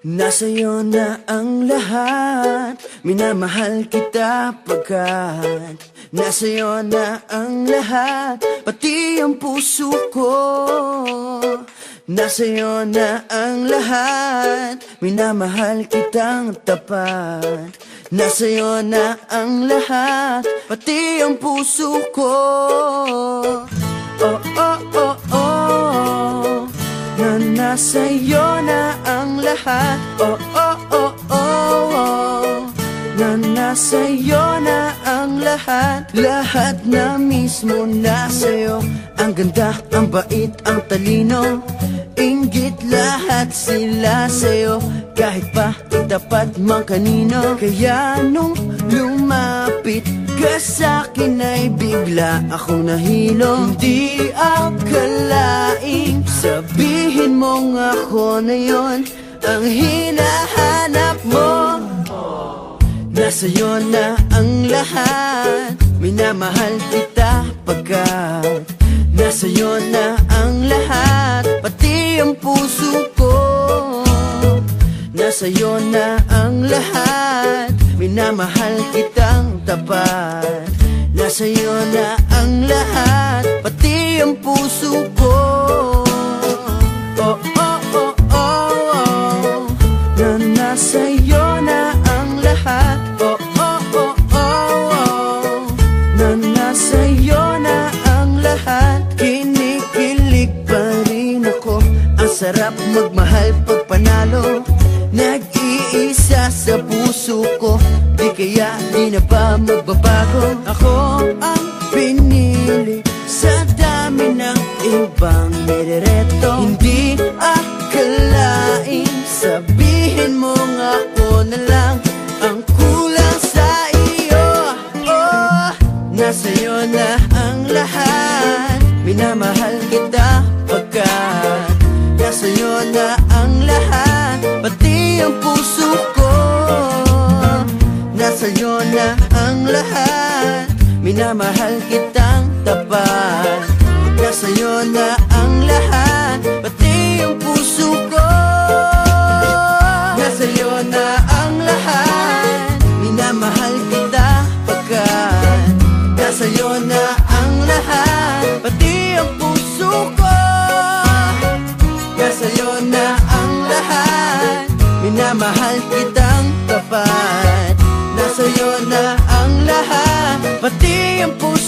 Nasa'yo na ang lahat, minamahal kita pagkat nasa'yo na ang lahat, pati ang puso ko. Nasa'yo na ang lahat, minamahal kitang tapat. Nasa'yo na ang lahat, pati ang puso ko. Oh, oh, oh, oh, na nasa'yo na ang lahat. Oh, oh, oh, oh, oh, na nasa'yo na ang lahat. Lahat na mismo nasa'yo. Ang ganda, ang bait, ang talino, inggit lahat sila sa'yo. Kahit pa itapat mang kanino. Kaya nung lumapit ka sa'kin ay bigla akong nahilo. Hindi akalaing sabihin mong ako na yon ang hinahanap mo. Nasa'yo na ang lahat, minamahal kita pagkat nasa'yo na ang lahat, pati ang puso ko. Nasa'yo na ang lahat, minamahal kitang tapat. Nasa'yo na ang lahat, pati ang puso ko. Oh, oh, oh, oh, oh, na nasa'yo na ang lahat. Oh, oh, oh, oh, oh, na nasa'yo na ang lahat. Kinikilig pa rin ako, ang sarap magmahal pag panalo. Nag-iisa sa puso ko, di kaya di na ba magbabago? Ako ang pinili sa dami ng ibang nirereto. Hindi akalaing sabihin mo nga ako na lang ang kulang sa iyo. Oh, nasa'yo na ang lahat, minamahal kita pagkat nasa'yo na ang lahat, pati ang puso ko. Nasa'yo na ang lahat, minamahal kitang tapat. Nasa'yo na ang lahat, pati ang puso ko. Nasa'yo na ang lahat, minamahal kita pagkat nasa'yo na ang lahat, pati ang puso ko. Nasa'yo na ang lahat, minamahal kitang tapat. Nasa'yo na ang lahat, pati ang puso